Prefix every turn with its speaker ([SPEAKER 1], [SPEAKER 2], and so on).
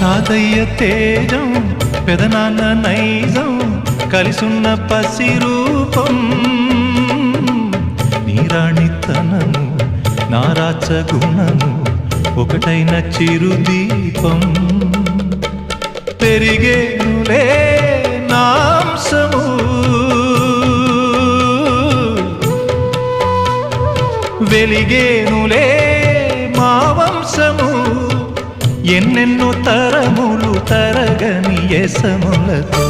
[SPEAKER 1] తాతయ్య తేజం పెదనాన్న నైజం కలిసున్న పసి రూపం నీరాణితనము నారాచ గుణము ఒకటైన చిరుదీపం పెరిగేనులే నాంసము వెలిగేనులే మా వంశము ఎన్నెన్నో తరములు తరగని యసములతో